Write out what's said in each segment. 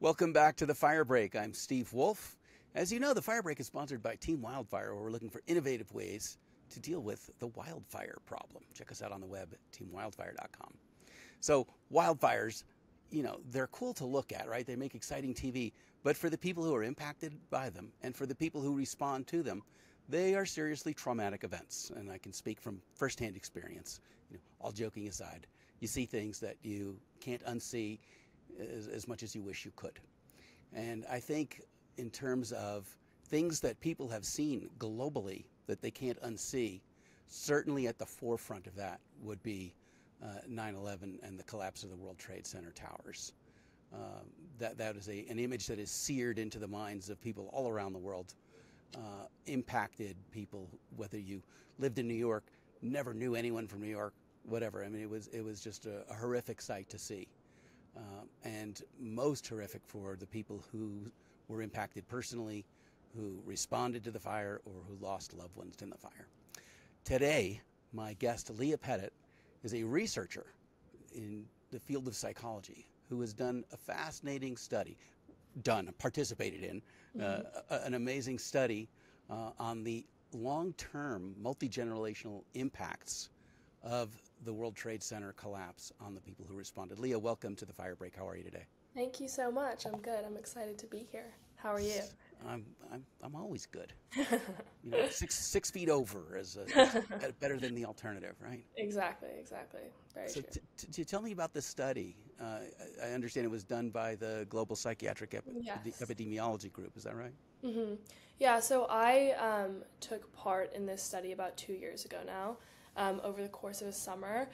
Welcome back to the Fire Break. I'm Steve Wolf. As you know, the Fire Break is sponsored by Team Wildfire, where we're looking for innovative ways to deal with the wildfire problem. Check us out on the web at teamwildfire.com. So wildfires, they're cool to look at, right? They make exciting TV, but for the people who are impacted by them and for the people who respond to them, they are seriously traumatic events. And I can speak from firsthand experience. All joking aside, you see things that you can't unsee as much as you wish you could. And I think in terms of things that people have seen globally that they can't unsee, certainly at the forefront of that would be 9/11 and the collapse of the World Trade Center towers. That is an image that is seared into the minds of people all around the world, impacted people, whether you lived in New York, never knew anyone from New York, whatever. I mean, it was just a horrific sight to see. And most horrific for the people who were impacted personally, who responded to the fire, or who lost loved ones in the fire. Today, my guest, Leah Pettit, is a researcher in the field of psychology who has done a fascinating study, participated in an amazing study on the long-term, multi-generational impacts of the World Trade Center collapse on the people who responded. Leah, welcome to the Fire Break. How are you today? Thank you so much. I'm good. I'm excited to be here. How are you? I'm always good. 6 feet over is better than the alternative, right? Exactly. Very so true. tell me about this study. I understand it was done by the Global Psychiatric Yes. Epidemiology Group. Is that right? Mm-hmm. Yeah, so I took part in this study about 2 years ago now, over the course of a summer.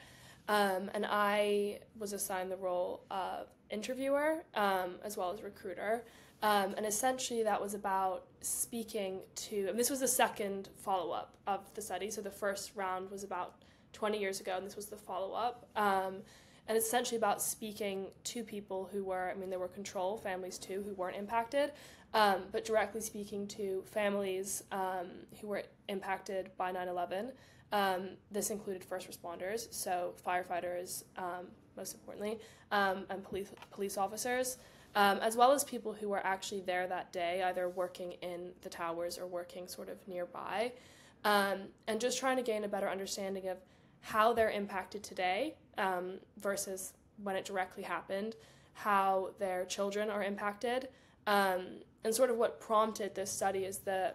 And I was assigned the role of interviewer as well as recruiter. And essentially that was about speaking to, and this was the second follow-up of the study. So the first round was about 20 years ago, and this was the follow-up. And it's essentially about speaking to people who were, there were control families too, who weren't impacted, but directly speaking to families who were impacted by 9/11. This included first responders, so firefighters, most importantly, and police officers, as well as people who were actually there that day, either working in the towers or working sort of nearby, and just trying to gain a better understanding of how they're impacted today versus when it directly happened, how their children are impacted, and sort of what prompted this study is the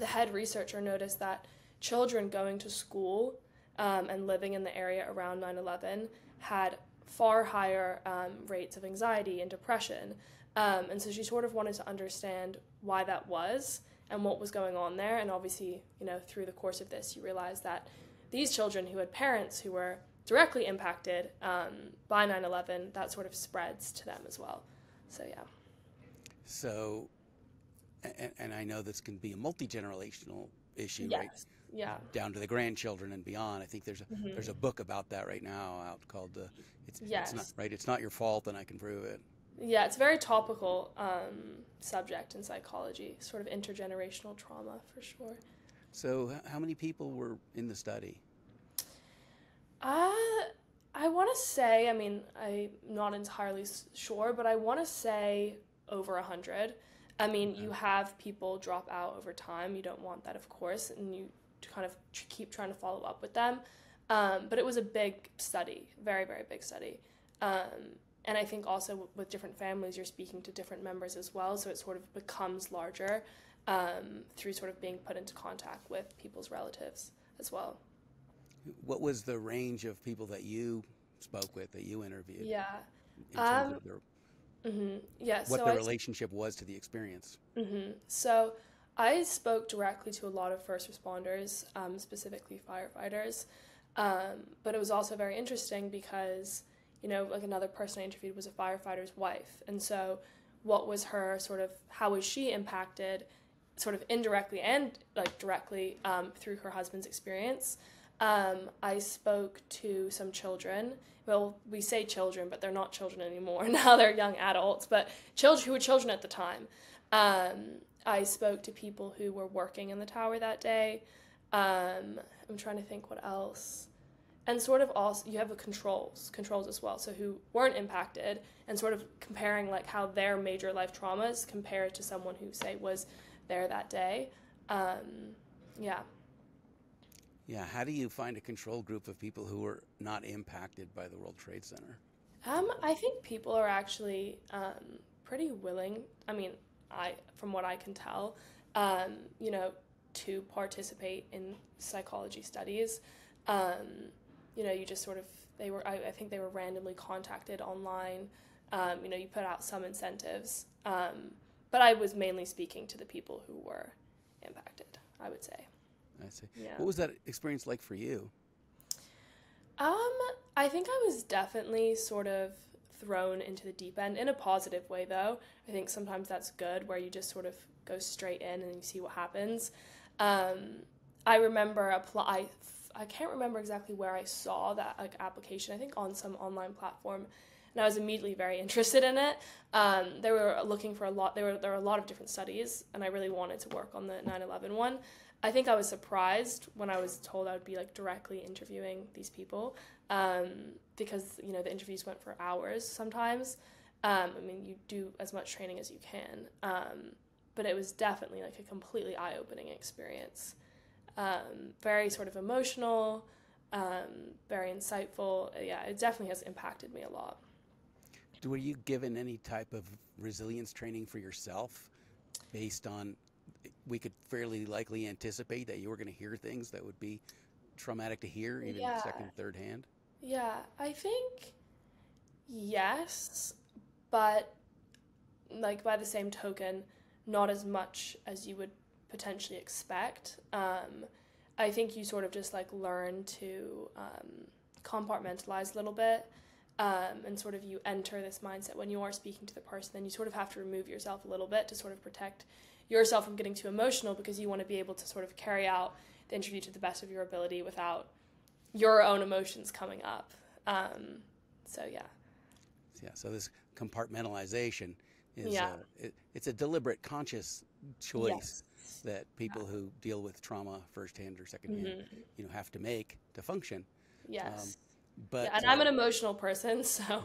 head researcher noticed that children going to school and living in the area around 9/11 had far higher rates of anxiety and depression. And so she sort of wanted to understand why that was and what was going on there. And obviously, through the course of this, you realize that these children who had parents who were directly impacted by 9/11, that sort of spreads to them as well. So, yeah. So, and I know this can be a multi-generational issue, Yes. right? Yeah. Down to the grandchildren and beyond. I think there's a book about that right now out called Yes. It's not right. It's Not Your Fault, and I Can Prove It. Yeah, it's a very topical subject in psychology, sort of intergenerational trauma for sure. So how many people were in the study? I want to say, I'm not entirely sure, but I want to say over 100. You have people drop out over time. You don't want that, of course, and you kind of keep trying to follow up with them. But it was a big study, very, very big study. And I think also with different families, you're speaking to different members as well, so it sort of becomes larger through sort of being put into contact with people's relatives as well. What was the range of people that you spoke with, that you interviewed? Yeah. In terms of their, Yeah. what the relationship was to the experience? So I spoke directly to a lot of first responders, specifically firefighters, but it was also very interesting because, like another person I interviewed was a firefighter's wife, and so what was her sort of, how was she impacted, sort of indirectly and like directly through her husband's experience. I spoke to some children. Well, we say children, but they're not children anymore. Now they're young adults, but children who were children at the time. I spoke to people who were working in the tower that day. I'm trying to think what else. and sort of also you have the controls as well, so who weren't impacted, and sort of comparing like how their major life traumas compare to someone who, say, was there that day. Yeah. Yeah, how do you find a control group of people who are not impacted by the World Trade Center? I think people are actually pretty willing. I mean, from what I can tell, you know, to participate in psychology studies. You know, you just sort of I think they were randomly contacted online. You know, you put out some incentives, but I was mainly speaking to the people who were impacted, I would say. I see. Yeah. What was that experience like for you? I think I was definitely sort of thrown into the deep end in a positive way, though. I think sometimes that's good, where you just sort of go straight in and you see what happens. I remember I can't remember exactly where I saw that like application. I think on some online platform, and I was immediately very interested in it. They were looking for a lot. There were a lot of different studies, and I really wanted to work on the 9/11 one. I think I was surprised when I was told I would be like directly interviewing these people, because you know the interviews went for hours sometimes. I mean, you do as much training as you can, but it was definitely like a completely eye-opening experience. Very sort of emotional, very insightful. Yeah, it definitely has impacted me a lot. Were you given any type of resilience training for yourself based on, we could fairly likely anticipate that you were going to hear things that would be traumatic to hear, even Yeah. second, third hand? Yeah, I think yes, but like by the same token, not as much as you would potentially expect. I think you sort of just like learn to compartmentalize a little bit, and sort of you enter this mindset when you are speaking to the person, then you sort of have to remove yourself a little bit to sort of protect yourself from getting too emotional, because you want to be able to sort of carry out the interview to the best of your ability without your own emotions coming up. So yeah. Yeah, so this compartmentalization is Yeah. it's a deliberate, conscious choice Yes. that people who deal with trauma firsthand or secondhand, Mm-hmm. you know, have to make to function. Yes. But Yeah, and I'm an emotional person, so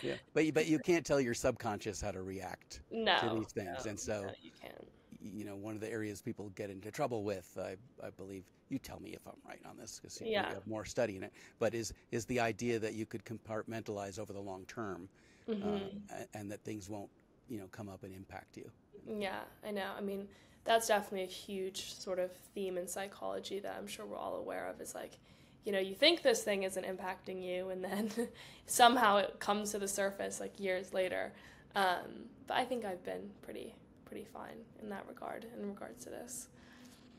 yeah, but you can't tell your subconscious how to react to no, these things, and no, so you can't. you know, one of the areas people get into trouble with, I believe, you tell me if I'm right on this because you Yeah. have more study in it, but is the idea that you could compartmentalize over the long term, Mm-hmm. and that things won't, you know, come up and impact you. Yeah, I know. I mean, that's definitely a huge sort of theme in psychology that I'm sure we're all aware of, is like, you know, you think this thing isn't impacting you, and then somehow it comes to the surface like years later. But I think I've been pretty fine in that regard, in regards to this.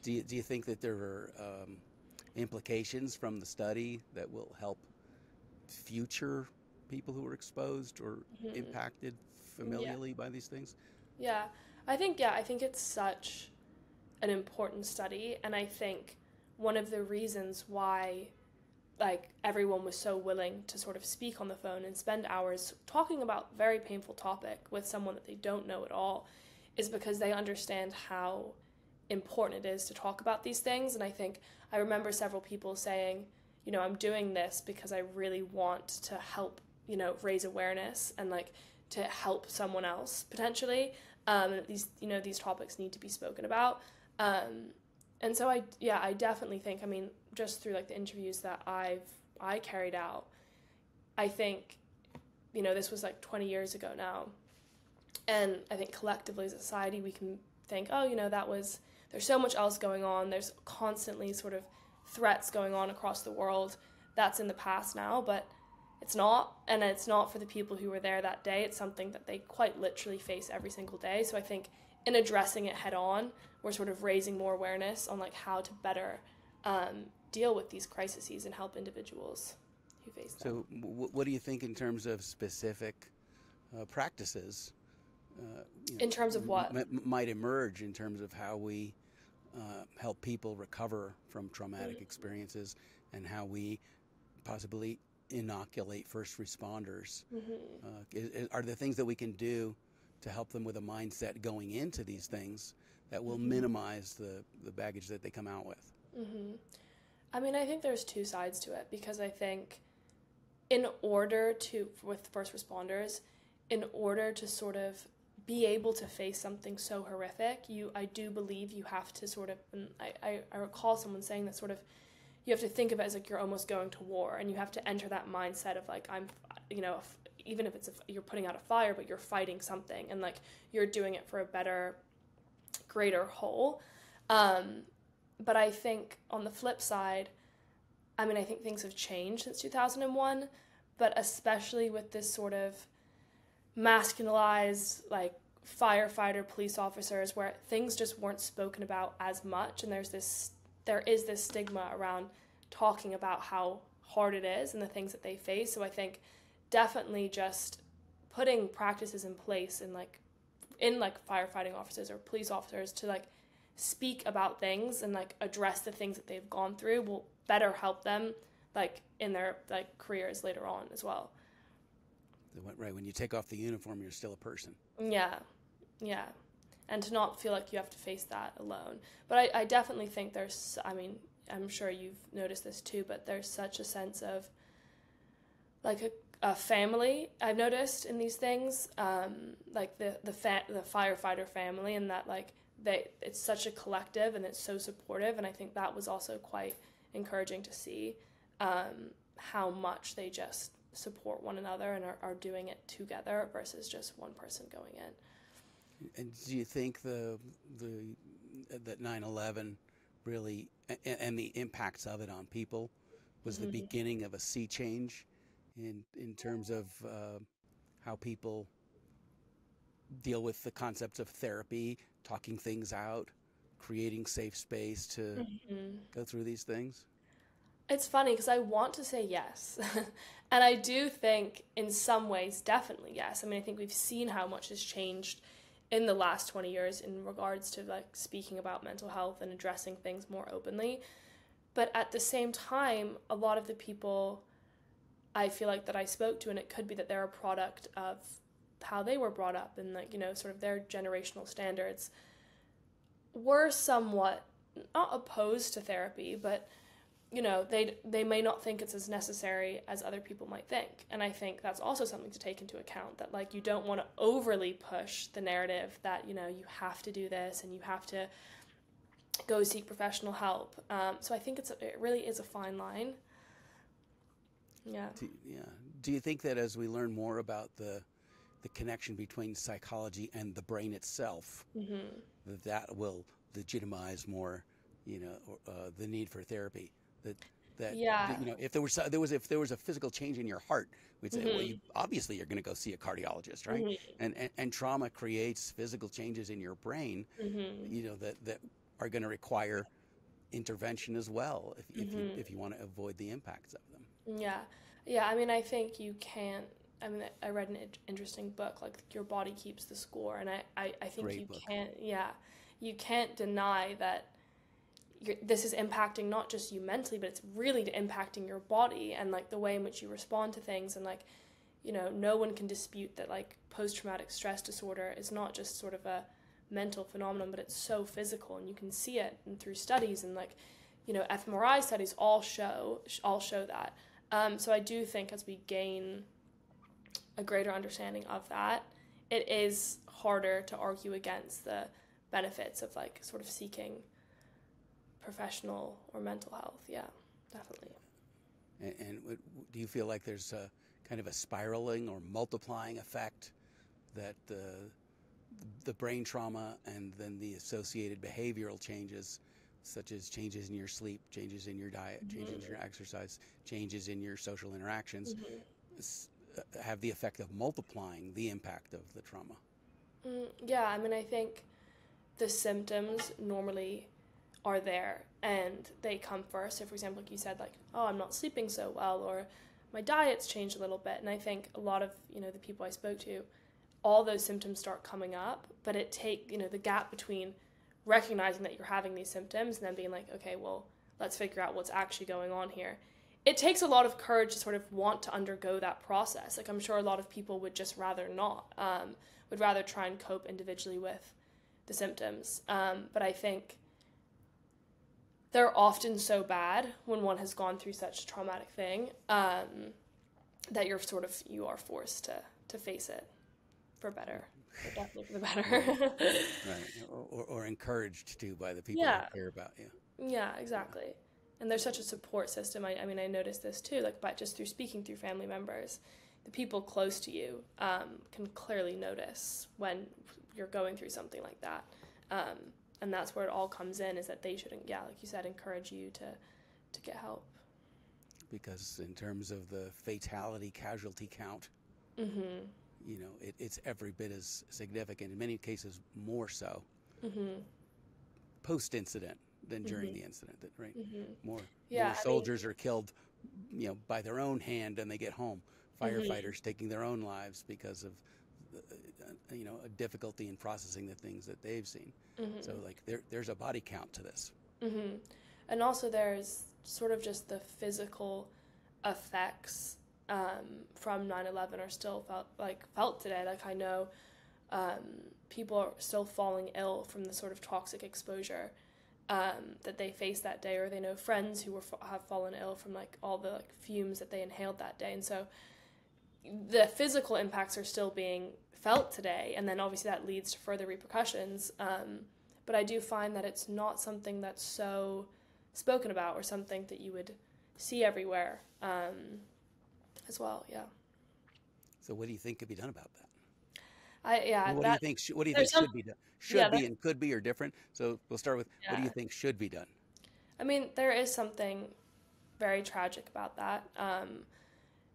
Do you think that there are implications from the study that will help future people who are exposed or Mm-hmm. impacted Yeah. familially by these things? Yeah. I think it's such an important study, and I think one of the reasons why like everyone was so willing to sort of speak on the phone and spend hours talking about very painful topic with someone that they don't know at all is because they understand how important it is to talk about these things. And I think I remember several people saying, you know, I'm doing this because I really want to help, you know, raise awareness and like to help someone else potentially. And these, you know, these topics need to be spoken about. And so I definitely think, I mean, just through like the interviews that I carried out, I think, you know, this was like 20 years ago now. And I think collectively as a society, we can think, oh, you know, there's so much else going on. There's constantly sort of threats going on across the world. That's in the past now, but it's not. And it's not for the people who were there that day. It's something that they quite literally face every single day. So I think in addressing it head on, we're sort of raising more awareness on like how to better deal with these crises and help individuals who face them. So, what do you think in terms of specific practices? You know, In terms of what? might emerge in terms of how we help people recover from traumatic experiences, and how we possibly inoculate first responders. Are there things that we can do to help them with a mindset going into these things that will minimize the baggage that they come out with? I mean, I think there's two sides to it, because I think with first responders, in order to sort of be able to face something so horrific, I do believe you have to sort of, and I recall someone saying that sort of, you have to think of it as like you're almost going to war, and you have to enter that mindset of like, even if you're putting out a fire, but you're fighting something, and like you're doing it for a better, greater whole. But I think on the flip side, I mean, I think things have changed since 2001, but especially with this sort of masculinized, like, firefighter, police officers, where things just weren't spoken about as much, and there is this stigma around talking about how hard it is and the things that they face. So I think definitely just putting practices in place in firefighting officers or police officers to like speak about things and like address the things that they've gone through will better help them like in their like careers later on as well. Right, when you take off the uniform, you're still a person. Yeah, and to not feel like you have to face that alone. But I definitely think I mean, I'm sure you've noticed this too, but there's such a sense of like a family I've noticed in these things, like the firefighter family, and that like it's such a collective and it's so supportive, and I think that was also quite encouraging to see how much they just support one another and are doing it together versus just one person going in. And do you think that 9/11 really, and the impacts of it on people, was the beginning of a sea change in terms of how people deal with the concepts of therapy, talking things out, creating safe space to go through these things? It's funny because I want to say yes. And I do think in some ways, definitely yes. I mean, I think we've seen how much has changed in the last 20 years in regards to like speaking about mental health and addressing things more openly. But at the same time, a lot of the people I feel like that I spoke to, and it could be that they're a product of how they were brought up and like, sort of their generational standards, were somewhat not opposed to therapy, but they may not think it's as necessary as other people might think. And I think that's also something to take into account, that like you don't want to overly push the narrative that you have to do this and you have to go seek professional help. So I think it really is a fine line. Yeah. Do you think that as we learn more about the connection between psychology and the brain itself, that will legitimize more, the need for therapy? If there was a physical change in your heart, we'd say, well, obviously you're going to go see a cardiologist, right? And trauma creates physical changes in your brain, that are going to require intervention as well if you want to avoid the impacts of them. Yeah. I mean, I think you can't. I mean, I read an interesting book, like Your Body Keeps the Score, and I think Great book. You can't deny that this is impacting not just you mentally, but it's really impacting your body and like the way in which you respond to things. And like, no one can dispute that like post-traumatic stress disorder is not just sort of a mental phenomenon, but it's so physical, and you can see it and through studies, and like, fMRI studies all show that. So I do think as we gain a greater understanding of that, it is harder to argue against the benefits of like sort of seeking professional or mental health. Yeah, definitely. And do you feel like there's a kind of a spiraling or multiplying effect that the brain trauma and then the associated behavioral changes, such as changes in your sleep, changes in your diet, changes in your exercise, changes in your social interactions, have the effect of multiplying the impact of the trauma? Yeah, I mean, I think the symptoms normally are there and they come first. So for example, like you said, like, oh, I'm not sleeping so well, or my diet's changed a little bit. And I think a lot of, the people I spoke to, all those symptoms start coming up, but it the gap between recognizing that you're having these symptoms and then being like, okay, well, let's figure out what's actually going on here. It takes a lot of courage to sort of want to undergo that process. Like, I'm sure a lot of people would just rather not, would rather try and cope individually with the symptoms. But I think they're often so bad when one has gone through such a traumatic thing, that you are forced to face it for better, for definitely for the better. Right. Or encouraged to by the people Yeah, who care about you. yeah, exactly. And there's such a support system. I mean, I noticed this too, like, but just through speaking through family members, the people close to you can clearly notice when you're going through something like that. Um, and that's where it all comes in, is that they shouldn't, yeah, like you said, encourage you to get help. Because in terms of the fatality casualty count, Mm-hmm. it's every bit as significant, in many cases more so, Mm-hmm. post-incident than during Mm-hmm. the incident, right? Mm-hmm. More Yeah, more I mean, soldiers are killed, by their own hand and they get home. mm-hmm. Firefighters taking their own lives because of, a difficulty in processing the things that they've seen. So Mm-hmm. like there's a body count to this. Mm-hmm. And also there's sort of just the physical effects from 9/11 are still felt today. Like, I know people are still falling ill from the sort of toxic exposure that they faced that day, or they know friends who have fallen ill from like all the like fumes that they inhaled that day. And so the physical impacts are still being felt today, and then obviously that leads to further repercussions. But I do find that it's not something that's so spoken about, or something that you would see everywhere as well. Yeah. So what do you think could be done about that? Yeah, What do you that think? What do you think there's some should be done? yeah, Should be and could be are different. So we'll start with what do you yeah. think should be done? I mean, there is something very tragic about that.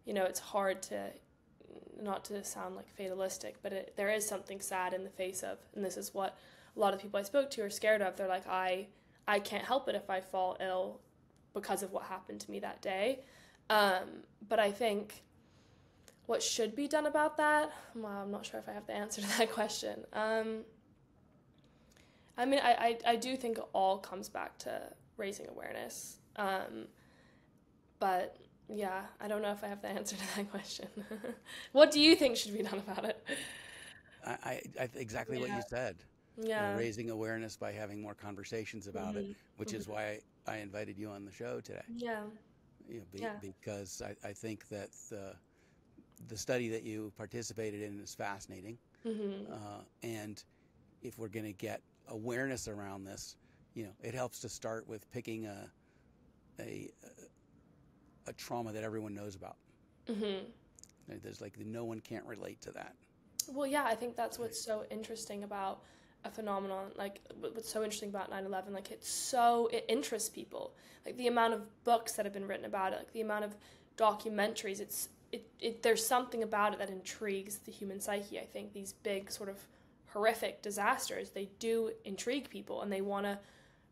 It's hard to, not to sound like fatalistic, but there is something sad in the face of, and this is what a lot of people I spoke to are scared of. They're like, I can't help it if I fall ill because of what happened to me that day. But I think what should be done about that, well, I'm not sure if I have the answer to that question. I mean, I do think it all comes back to raising awareness. But yeah, I don't know if I have the answer to that question. What do you think should be done about it? Exactly what Yeah, you said. yeah. Raising awareness by having more conversations about it, Mhm. which is Mhm. why I invited you on the show today. Yeah. Yeah. Because I think that the study that you participated in is fascinating, Mhm. and if we're going to get awareness around this, it helps to start with picking a a trauma that everyone knows about. Mhm. There's like no one can't relate to that. Well, yeah, I think that's Right. what's so interesting about a phenomenon, like what's so interesting about 9/11, like it interests people. Like the amount of books that have been written about it, like the amount of documentaries, there's something about it that intrigues the human psyche. I think these big sort of horrific disasters, they do intrigue people, and they want to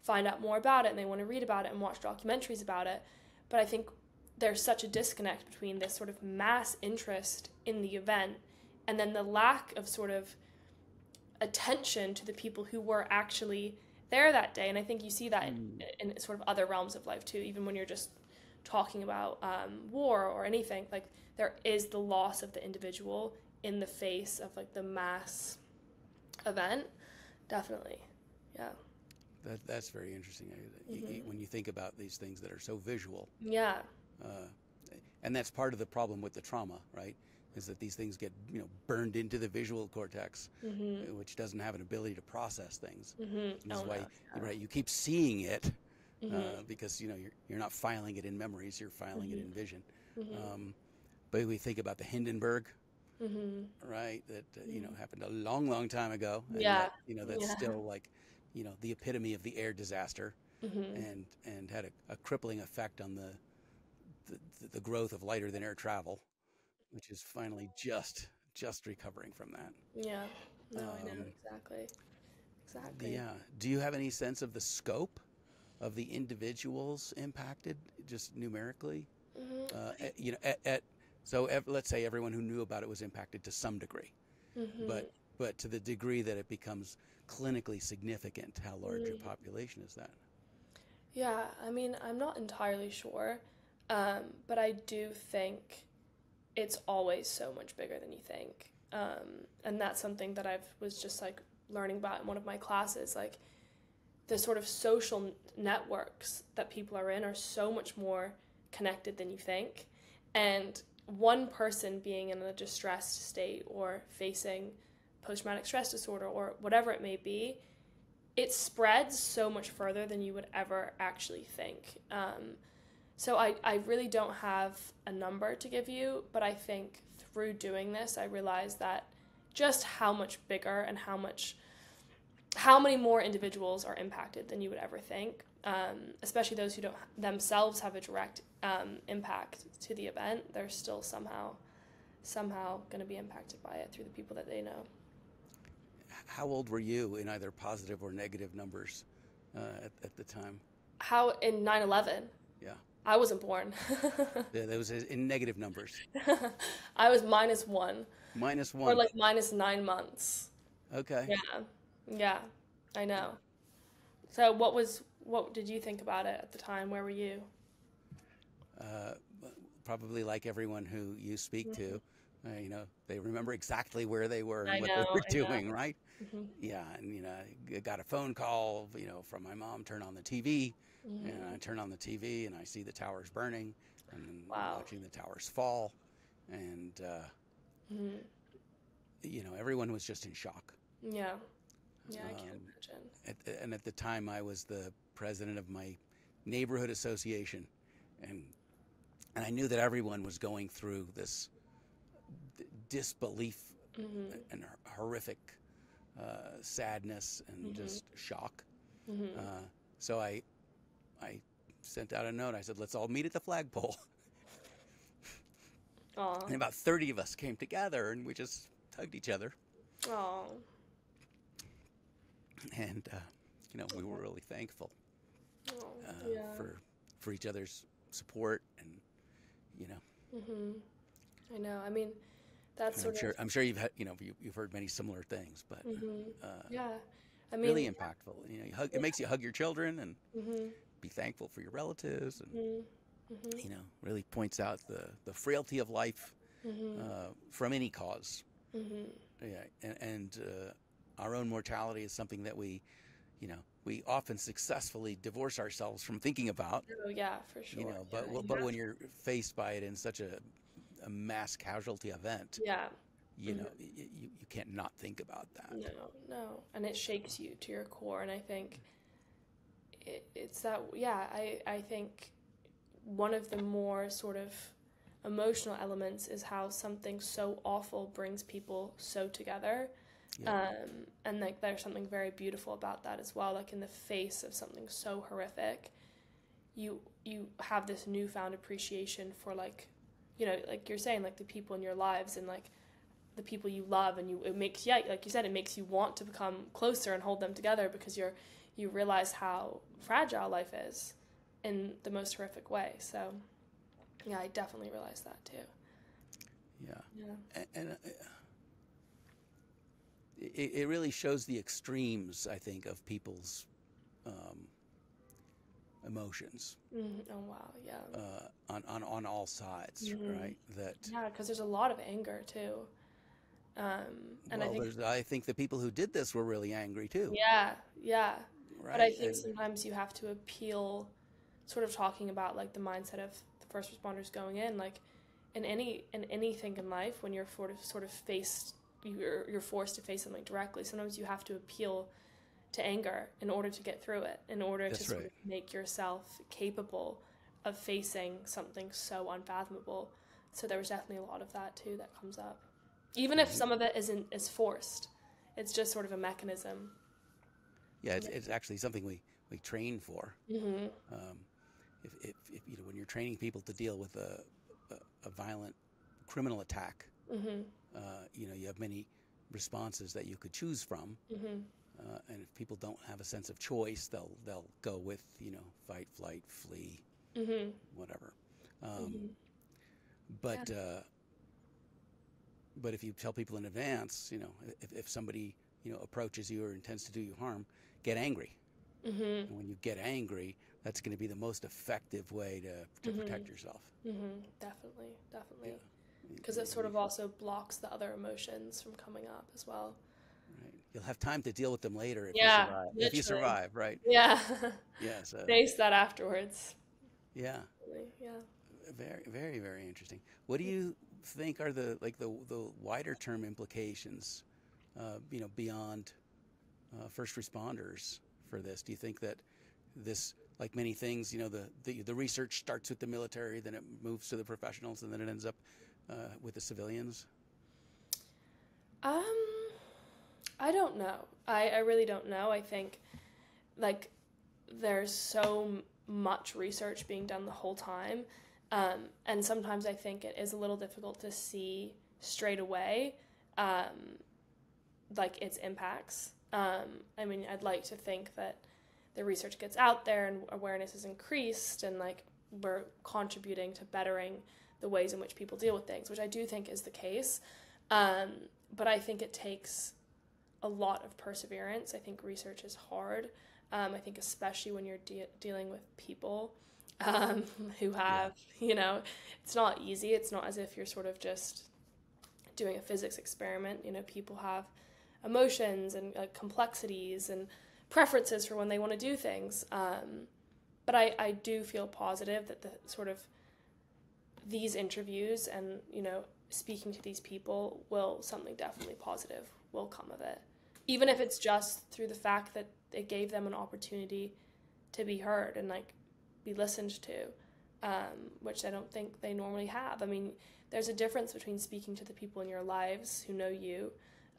find out more about it, and they want to read about it and watch documentaries about it. But I think there's such a disconnect between this sort of mass interest in the event and then the lack of sort of attention to the people who were actually there that day. And I think you see that in sort of other realms of life too, even when you're just talking about war or anything. Like, there is the loss of the individual in the face of like the mass event. Definitely. Yeah. That's very interesting. Mm-hmm. When you think about these things that are so visual, Yeah. uh, and that's part of the problem with the trauma, right? Is that these things get burned into the visual cortex, Mm-hmm. which doesn't have an ability to process things. Mm-hmm. And this Oh is no. why, Yeah. right? You keep seeing it Mm-hmm. because you're not filing it in memories; you're filing it in vision. Mm-hmm. But we think about the Hindenburg, Mm-hmm. right? That Mm-hmm. happened a long, long time ago, and Yeah. yet that's Yeah. still like the epitome of the air disaster, Mm-hmm. and had a crippling effect on the growth of lighter than air travel, which is finally just recovering from that. Yeah. No, I know Um, exactly. Exactly. do you have any sense of the scope of the individuals impacted, just numerically? Mm-hmm. Let's say everyone who knew about it was impacted to some degree, Mm-hmm. but to the degree that it becomes clinically significant, how large a population is that? Yeah, I mean, I'm not entirely sure, but I do think it's always so much bigger than you think. And that's something that I was just like learning about in one of my classes. Like, the sort of social networks that people are in are so much more connected than you think. And one person being in a distressed state or facing post-traumatic stress disorder or whatever it may be, it spreads so much further than you would ever actually think. So I really don't have a number to give you, but I think through doing this, I realized that just how much bigger and how many more individuals are impacted than you would ever think, especially those who don't themselves have a direct impact to the event. They're still somehow going to be impacted by it through the people that they know. How old were you in either positive or negative numbers at the time? How in 9/11? Yeah. I wasn't born. Yeah, that was in negative numbers. I was -1. -1. Or like -9 months. Okay. Yeah, I know. So what did you think about it at the time? Where were you? Probably like everyone who you speak to, they remember exactly where they were and I what know, they were I know. doing, right? Mm-hmm. Yeah, and I got a phone call, from my mom, turn on the TV, Mm-hmm. and I turn on the TV and I see the towers burning, and then Wow. watching the towers fall, and Mm-hmm. Everyone was just in shock. Yeah, I can't imagine. And at the time, I was the president of my neighborhood association, and I knew that everyone was going through this disbelief Mm-hmm. and horrific sadness and Mm-hmm. just shock. Mm-hmm. So I sent out a note. I said, let's all meet at the flagpole. Aw. And about 30 of us came together, and we just hugged each other. Aw. And, we were really thankful Yeah. for each other's support. And, Mm-hmm. I know. I mean, that's and sort of. I'm sure you've had, you've heard many similar things, but Yeah. I mean. really impactful. It makes you hug your children and Mm-hmm. be thankful for your relatives, and Mm-hmm. really points out the frailty of life Mm-hmm. from any cause. Mm-hmm. Yeah, and our own mortality is something that we often successfully divorce ourselves from thinking about. Oh yeah, for sure. But when you're faced by it in such a mass casualty event, Yeah. you can't not think about that. No, and it shakes you to your core, and I think it's that. Yeah, I think one of the more sort of emotional elements is how something so awful brings people so together. Yeah. And like there's something very beautiful about that as well. Like in the face of something so horrific, you have this newfound appreciation for like you're saying, like the people in your lives and like the people you love, and it makes like you said, it makes you want to become closer and hold them together because you realize how fragile life is in the most horrific way. So yeah, I definitely realized that too. Yeah. And it really shows the extremes, I think, of people's emotions. Oh wow, yeah. On all sides, right? Yeah, because there's a lot of anger too. And I think the people who did this were really angry too. Yeah. Right. But I think sometimes you have to appeal, sort of talking about like the mindset of the first responders going in, like in anything in life, when you're sort of faced, you're forced to face something directly. Sometimes you have to appeal to anger in order to get through it, in order to sort of make yourself capable of facing something so unfathomable. So there was definitely a lot of that too that comes up. Even if some of it is forced, it's just sort of a mechanism. Yeah, it's actually something we train for. Mm-hmm. If when you're training people to deal with a violent criminal attack, Mm-hmm. You have many responses that you could choose from, Mm-hmm. and if people don't have a sense of choice, they'll go with fight, flight, flee, Mm-hmm. whatever. Mm-hmm. But if you tell people in advance, if somebody approaches you or intends to do you harm, get angry. Mm-hmm. And when you get angry, that's going to be the most effective way to protect yourself. Mm-hmm. Definitely. Because it sort of also blocks the other emotions from coming up as well. Right. You'll have time to deal with them later if you Yeah, survive. If you literally. survive, right? Yeah. Yeah. So Face that afterwards. yeah, Really, yeah. very, very, very interesting. What do you think are the wider term implications, beyond first responders for this? Do you think that this, like many things, the research starts with the military, then it moves to the professionals, and then it ends up with the civilians? Um, I don't know. I really don't know. I think like there's so much research being done the whole time. And sometimes I think it is a little difficult to see straight away, like its impacts. I mean, I'd like to think that the research gets out there and awareness is increased and like we're contributing to bettering the ways in which people deal with things, which I do think is the case. But I think it takes a lot of perseverance. I think research is hard. I think especially when you're dealing with people who have, it's not easy. It's not as if you're sort of just doing a physics experiment. People have emotions and complexities and preferences for when they want to do things. But I do feel positive that the sort of these interviews and, speaking to these people something definitely positive will come of it. Even if it's just through the fact that it gave them an opportunity to be heard and be listened to, which I don't think they normally have. I mean, there's a difference between speaking to the people in your lives who know you,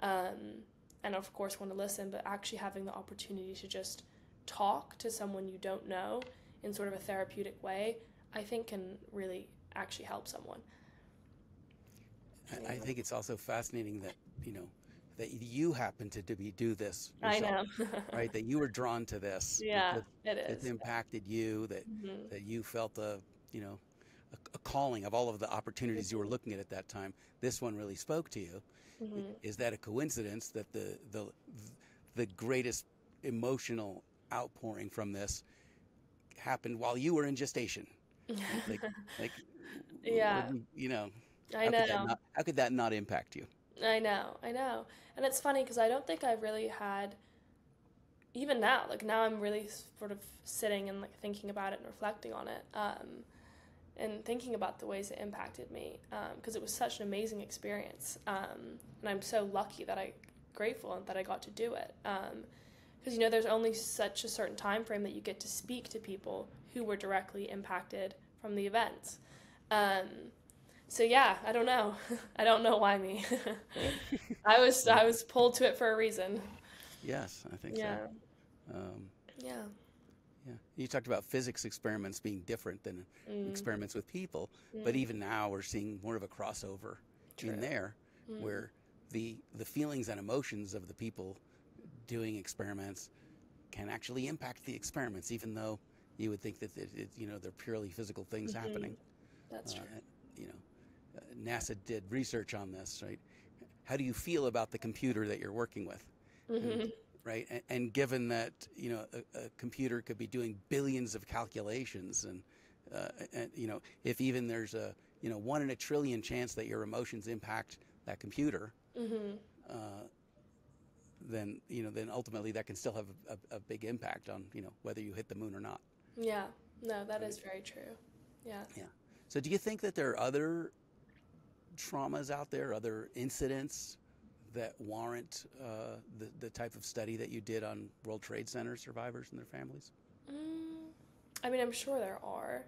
and of course want to listen, but actually having the opportunity to just talk to someone you don't know in sort of a therapeutic way, I think can really actually help someone. I think it's also fascinating that, that you happen to do this yourself. I know. Right? That you were drawn to this. Yeah, it is. It's impacted you, that you felt a calling of all of the opportunities you were looking at that time. This one really spoke to you. Is that a coincidence that the greatest emotional outpouring from this happened while you were in gestation? Yeah. I know. How could that not impact you? I know. And it's funny because I don't think I've really had, even now, now I'm really sort of sitting and thinking about it and reflecting on it, and thinking about the ways it impacted me, because it was such an amazing experience, and I'm so grateful that I got to do it, because there's only such a certain time frame that you get to speak to people who were directly impacted from the events. So yeah, I don't know. I don't know why me. I was pulled to it for a reason. Yes, I think Yeah. so. Yeah. Yeah. You talked about physics experiments being different than experiments with people, but even now we're seeing more of a crossover in there, where the feelings and emotions of the people doing experiments can actually impact the experiments, even though you would think that they're purely physical things happening. That's true. NASA did research on this, right? How do you feel about the computer that you're working with? Right? And given that, a computer could be doing billions of calculations, and if even there's a, 1 in a trillion chance that your emotions impact that computer, then ultimately that can still have a big impact on, whether you hit the moon or not. Yeah. No, that is very true. Yeah. Yeah. So do you think that there are other traumas out there, other incidents that warrant the type of study that you did on World Trade Center survivors and their families? I mean, I'm sure there are.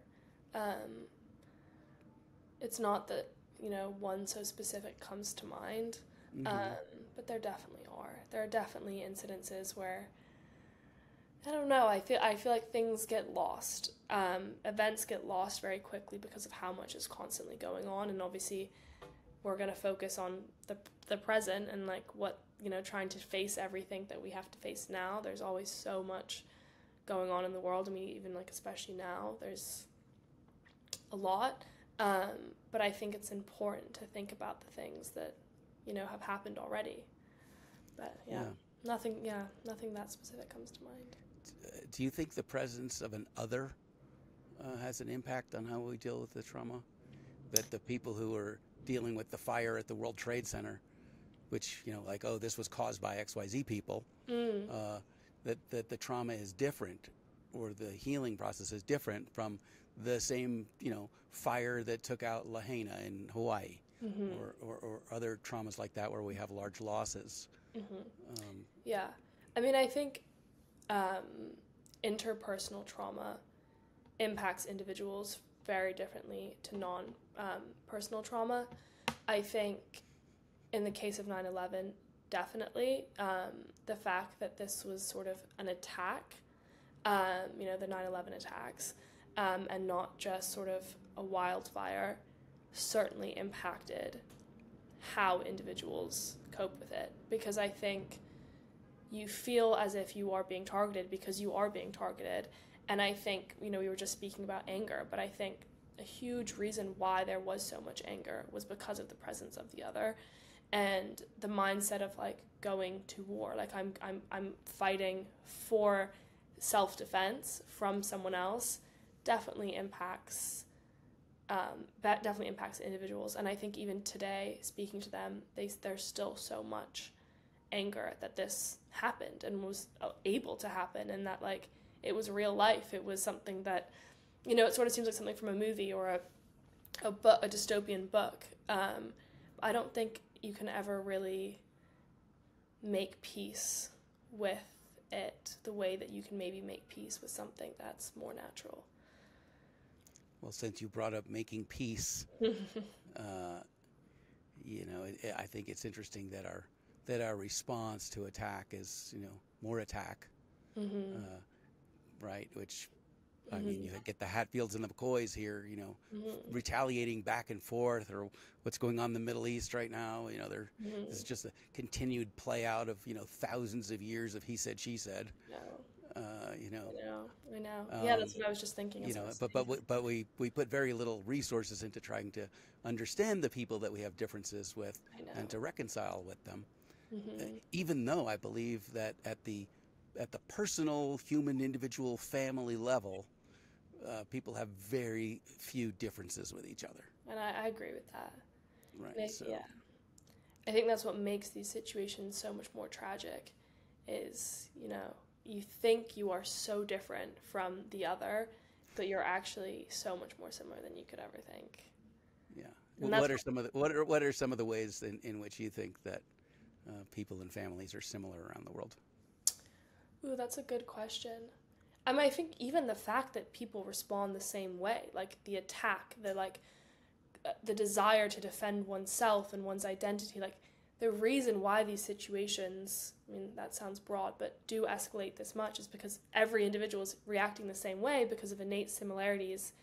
It's not that, one so specific comes to mind, but there definitely are. There are definitely incidences where, I don't know, I feel like things get lost. Events get lost very quickly because of how much is constantly going on, and obviously we're going to focus on the present and what, trying to face everything that we have to face now. There's always so much going on in the world. I mean, even especially now, there's a lot. But I think it's important to think about the things that, have happened already. But nothing that specific comes to mind. Do you think the presence of an other has an impact on how we deal with the trauma? That the people who are dealing with the fire at the World Trade Center, which, like, oh, this was caused by XYZ people, that the trauma is different, or the healing process is different from the same, fire that took out Lahaina in Hawaii, or other traumas like that where we have large losses. Yeah. I mean, I think interpersonal trauma impacts individuals very differently to non-personal trauma. I think in the case of 9/11, definitely, the fact that this was sort of an attack, the 9/11 attacks, and not just sort of a wildfire, certainly impacted how individuals cope with it. Because I think you feel as if you are being targeted because you are being targeted. And I think, we were just speaking about anger, but I think a huge reason why there was so much anger was because of the presence of the other, and the mindset of like going to war, like I'm fighting for self-defense from someone else, definitely impacts individuals. And I think even today, speaking to them, there's still so much anger that this happened and was able to happen, and that like it was real life. It was something that, it sort of seems like something from a movie or a dystopian book. I don't think you can ever really make peace with it the way that you can maybe make peace with something that's more natural. Well, since you brought up making peace, I think it's interesting that our response to attack is, more attack, right? Which, I mean, you get the Hatfields and the McCoys here, retaliating back and forth, or what's going on in the Middle East right now. This is just a continued play out of, thousands of years of he said, she said. I know. Yeah, that's what I was just thinking. But we put very little resources into trying to understand the people that we have differences with and to reconcile with them. Even though I believe that at the personal, human, individual, family level, people have very few differences with each other. And I agree with that. Right. Yeah. I think that's what makes these situations so much more tragic is, you think you are so different from the other, but you're actually so much more similar than you could ever think. Yeah. What are some of the ways in which you think that people and families are similar around the world? Ooh, that's a good question. I think even the fact that people respond the same way, like the attack, the desire to defend oneself and one's identity, like the reason why these situations, that sounds broad, but do escalate this much is because every individual is reacting the same way because of innate similarities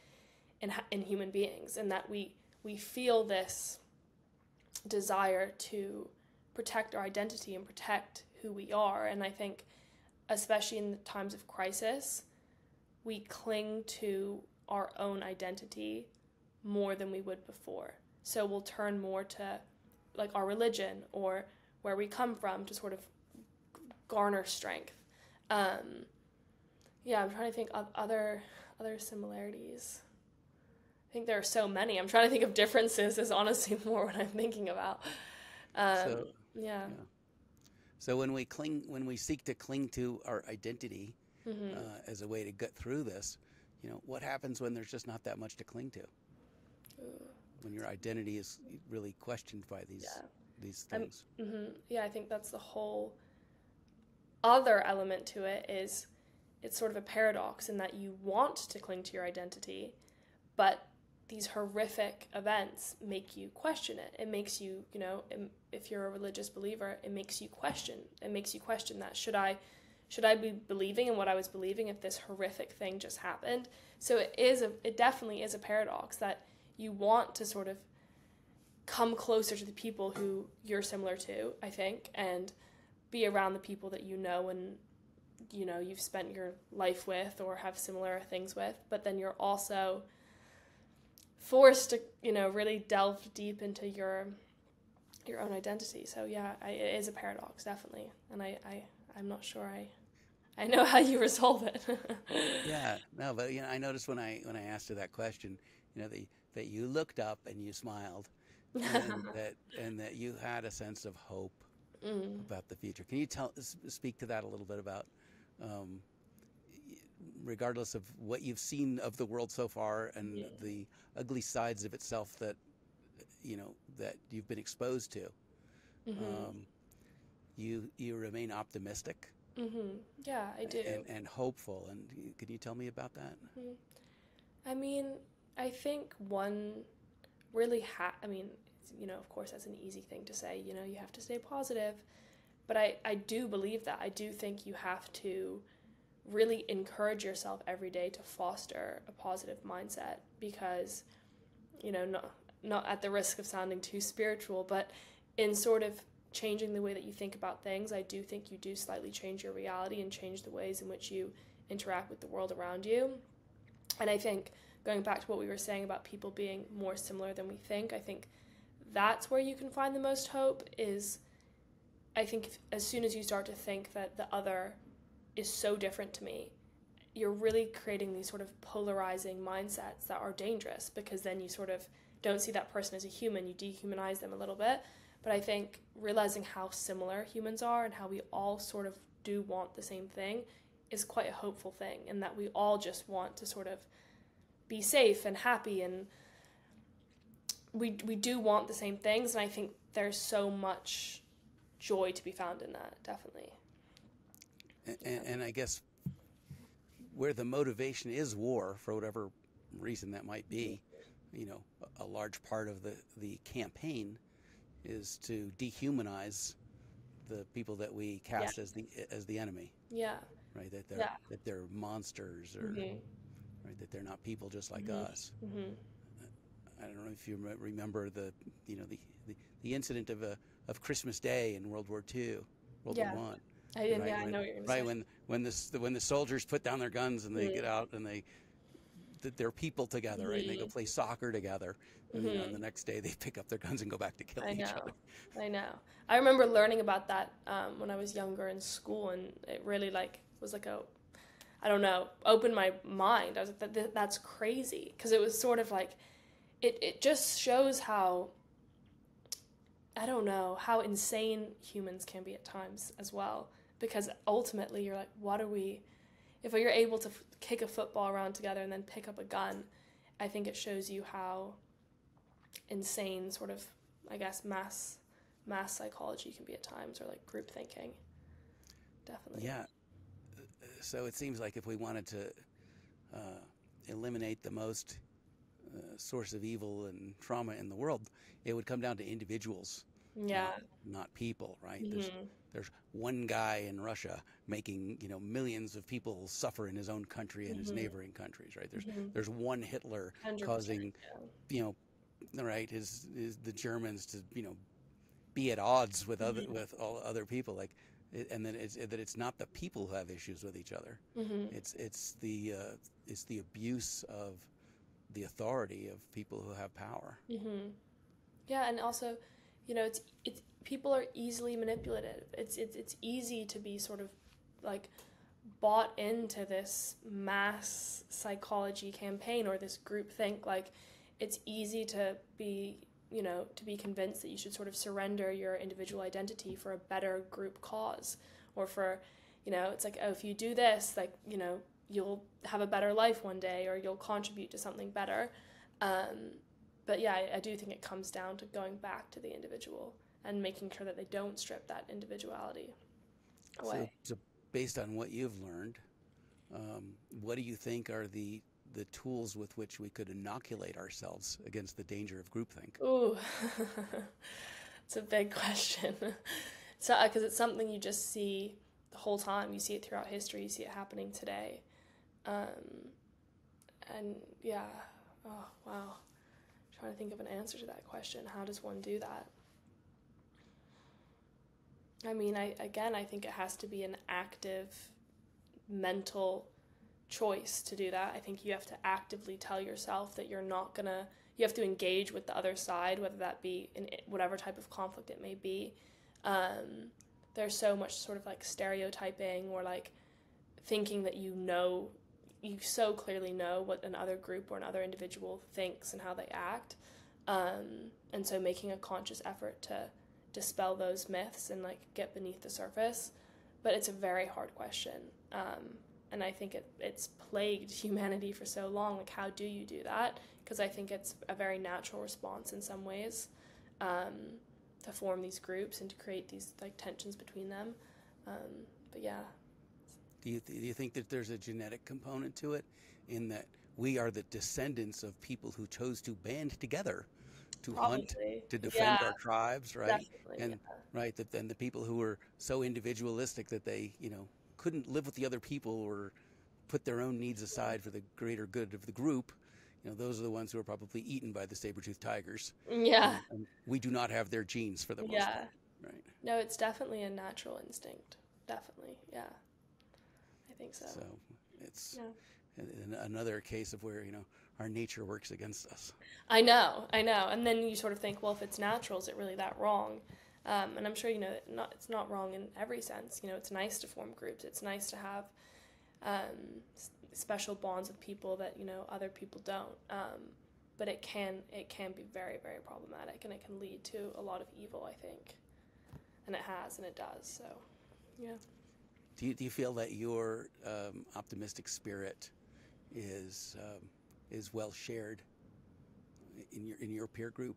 in human beings, and that we feel this desire to protect our identity and protect who we are. And I think especially in the times of crisis, we cling to our own identity more than we would before. So we'll turn more to like our religion or where we come from to sort of garner strength. I'm trying to think of other similarities. I think there are so many. I'm trying to think of differences is honestly more what I'm thinking about. Yeah. So when we seek to cling to our identity as a way to get through this, what happens when there's just not that much to cling to? Ooh. When your identity is really questioned by these things. Yeah, I think that's the whole other element to it is it's sort of a paradox in that you want to cling to your identity, but these horrific events make you question it. It makes you, if you're a religious believer, it makes you question. It makes you question that. Should I be believing in what I was believing if this horrific thing just happened? So it definitely is a paradox that you want to sort of come closer to the people who you're similar to, I think, and be around the people that and you've spent your life with or have similar things with, but then you're also forced to, really delve deep into your own identity. So yeah, it is a paradox, definitely. And I'm not sure I know how you resolve it. Yeah, no, but I noticed when I asked her that question, that you looked up and you smiled, and that you had a sense of hope about the future. Can you speak to that a little bit about, um, regardless of what you've seen of the world so far and the ugly sides of itself that that you've been exposed to, you remain optimistic? Yeah, I do. And hopeful. And could you tell me about that? I mean, I think one really I mean, of course that's an easy thing to say, you have to stay positive, but I do believe that. I do think you have to really encourage yourself every day to foster a positive mindset, because, not at the risk of sounding too spiritual, but in sort of changing the way that you think about things, I do think you do slightly change your reality and change the ways in which you interact with the world around you. And I think, going back to what we were saying about people being more similar than we think, I think that's where you can find the most hope. Is, I think, as soon as you start to think that the other is so different to me, you're really creating these sort of polarizing mindsets that are dangerous, because then you sort of don't see that person as a human, you dehumanize them a little bit. But I think realizing how similar humans are and how we all sort of do want the same thing is quite a hopeful thing, and that we all just want to sort of be safe and happy, and we do want the same things, and I think there's so much joy to be found in that, definitely. And I guess where the motivation is war, for whatever reason that might be, a large part of the campaign is to dehumanize the people that we cast as the enemy. Yeah. Right. That they're monsters, or right, that they're not people just like us. I don't know if you remember the incident of Christmas Day in World War II, World War One. I didn't. Right? Yeah, I know what you're going to say. Right, when the soldiers put down their guns and they get out and they're people together, right? And they go play soccer together, and the next day they pick up their guns and go back to killing each other. I know. I remember learning about that when I was younger in school, and it really was like opened my mind. I was like, that's crazy, because it was sort of like, it just shows how, I don't know, how insane humans can be at times as well. Because ultimately you're like, if you're able to kick a football around together and then pick up a gun, I think it shows you how insane sort of, I guess, mass psychology can be at times, or like group thinking. Definitely. Yeah. So it seems like if we wanted to eliminate the most source of evil and trauma in the world, it would come down to individuals. Yeah. Not people, right? There's one guy in Russia making, millions of people suffer in his own country and his neighboring countries, right? There's one Hitler 100%, causing, right, the Germans to, be at odds with all other people, like, and then it's not the people who have issues with each other. It's the abuse of the authority of people who have power. Yeah, and also, it's people are easily manipulated. It's easy to be sort of like bought into this mass psychology campaign or this group think. Like, it's easy to be convinced that you should sort of surrender your individual identity for a better group cause, or for, it's like, oh, if you do this, like, you'll have a better life one day, or you'll contribute to something better. But yeah, I do think it comes down to going back to the individual and making sure that they don't strip that individuality away. So based on what you've learned, what do you think are the tools with which we could inoculate ourselves against the danger of groupthink? Ooh, it's a big question. So, because it's something you just see the whole time. You see it throughout history. You see it happening today. And yeah, oh, wow. Trying to think of an answer to that question. How does one do that? I mean, I think it has to be an active mental choice to do that. I think you have to actively tell yourself that you have to engage with the other side, whether that be in whatever type of conflict it may be. There's so much sort of like stereotyping, or like thinking that you so clearly know what another group or another individual thinks and how they act. And so making a conscious effort to dispel those myths and like get beneath the surface. But it's a very hard question. And I think it's plagued humanity for so long. Like, how do you do that? Because I think it's a very natural response in some ways, to form these groups and to create these like tensions between them. But yeah. Do you think that there's a genetic component to it, in that we are the descendants of people who chose to band together to Probably. hunt, to defend our tribes, right? Definitely, And right, that then the people who were so individualistic that they, couldn't live with the other people or put their own needs aside for the greater good of the group, those are the ones who are probably eaten by the saber-toothed tigers. Yeah. And we do not have their genes for the most part, right? No, it's definitely a natural instinct. Definitely, yeah. I think so. So it's another case of where, our nature works against us. I know. And then you sort of think, well, if it's natural, is it really that wrong? And I'm sure, it's not wrong in every sense. It's nice to form groups. It's nice to have special bonds with people that, other people don't. But it can be very, very problematic, and it can lead to a lot of evil, I think. And it has, and it does. So, yeah. Do you feel that your optimistic spirit is well shared in your peer group?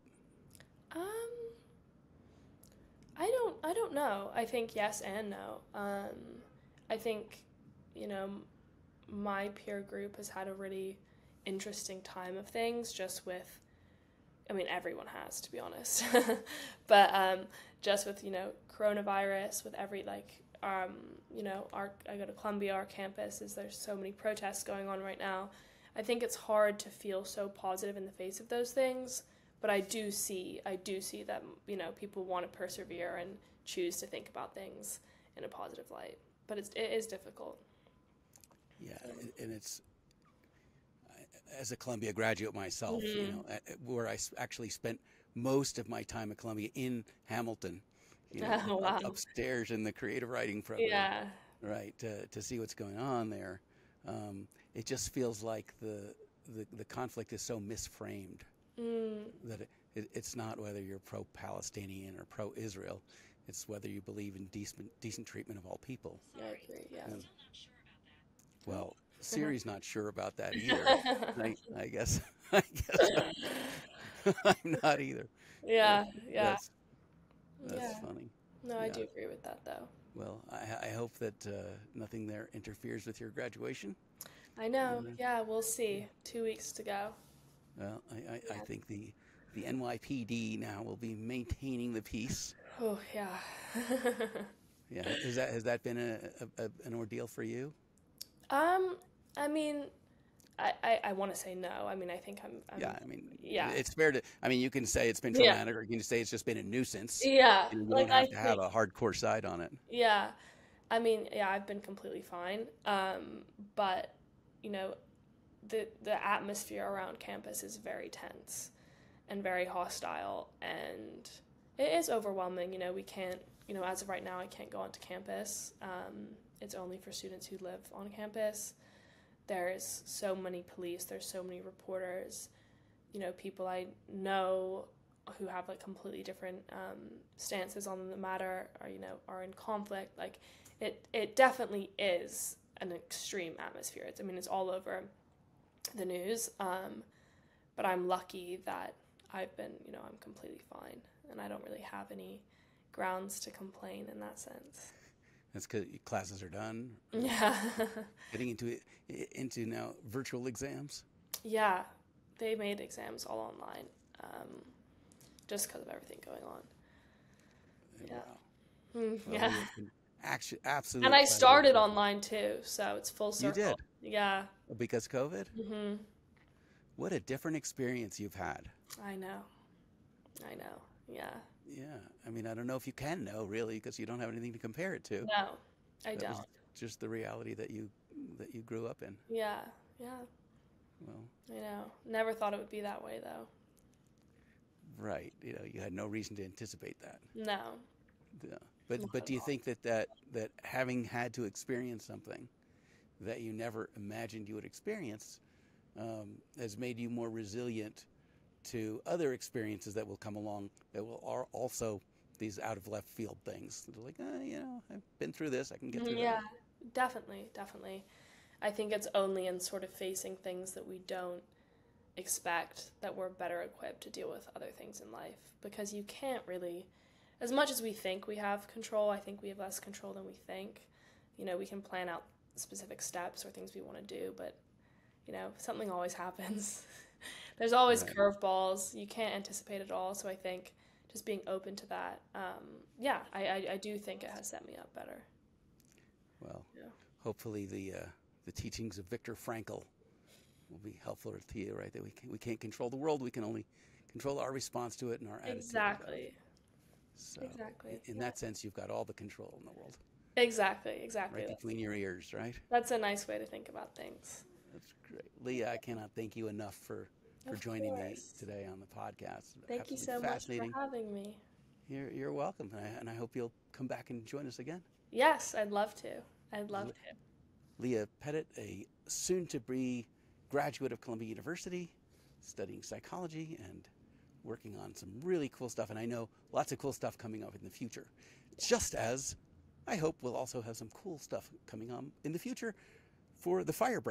I don't know. I think yes and no. I think, my peer group has had a really interesting time of things, just with, everyone has, to be honest. But just with, coronavirus, with every, I go to Columbia, our campus, there's so many protests going on right now. I think it's hard to feel so positive in the face of those things, but I do see that, people want to persevere and choose to think about things in a positive light. But it is difficult. Yeah, and it's, as a Columbia graduate myself, where I actually spent most of my time at Columbia in Hamilton, Wow. upstairs in the creative writing program. Yeah. Right, to see what's going on there. It just feels like the conflict is so misframed that it's not whether you're pro-Palestinian or pro-Israel. It's whether you believe in decent treatment of all people. I agree, yeah. And, well, Siri's not sure about that either. I guess I'm not either. Yeah. That's funny. No, I do agree with that, though. Well, I hope that nothing there interferes with your graduation. I know. Yeah, we'll see. 2 weeks to go. Well, I think the NYPD now will be maintaining the peace. Oh, yeah. Yeah. Has that been an ordeal for you? I want to say no. I think I'm yeah. It's fair to. You can say it's been traumatic, or you can say it's just been a nuisance. Yeah. You don't have to have a hardcore side on it. Yeah. I've been completely fine. But, the atmosphere around campus is very tense and very hostile, and it is overwhelming. We can't, as of right now, I can't go onto campus. It's only for students who live on campus. There's so many police, there's so many reporters, people I know who have completely different stances on the matter, or are in conflict. It definitely is an extreme atmosphere. It's all over the news. But I'm lucky that I've been, I'm completely fine, and I don't really have any grounds to complain in that sense. That's because classes are done. Yeah. Getting into now virtual exams. Yeah, they made exams all online, just because of everything going on. Yeah. Wow. Yeah. Absolutely. And I started online too, so it's full circle. You did? Yeah. Because of COVID? Mm-hmm. What a different experience you've had. I know. Yeah. Yeah. I don't know if you can know, really, because you don't have anything to compare it to. No, I don't. Was just the reality that you grew up in. Yeah. Well, I know. Never thought it would be that way, though. Right. You had no reason to anticipate that. No. Yeah. But do you think that having had to experience something that you never imagined you would experience has made you more resilient to other experiences that will come along that are also these out of left field things. They're like, I've been through this, I can get through Yeah, that. definitely. I think it's only in sort of facing things that we don't expect that we're better equipped to deal with other things in life, because you can't really, as much as we think we have control, I think we have less control than we think. We can plan out specific steps or things we want to do, but something always happens. There's always Right. curveballs. You can't anticipate it all. So I think just being open to that, I do think it has set me up better. Well, Yeah. hopefully the teachings of Viktor Frankl will be helpful to you, right? That we can't control the world. We can only control our response to it and our attitude. Exactly. So Exactly. in Yeah. that sense, you've got all the control in the world. Exactly. Right between your ears, right? That's a nice way to think about things. That's great. Leah, I cannot thank you enough for Of joining me course. today on the podcast. Thank you Absolutely so much for fascinating. having me. You're welcome. And I hope you'll come back and join us again. Yes, I'd love to. I'd love to. Leah Pettit, a soon-to-be graduate of Columbia University, studying psychology and working on some really cool stuff. And I know lots of cool stuff coming up in the future. Just as I hope we'll also have some cool stuff coming on in the future for the fire break.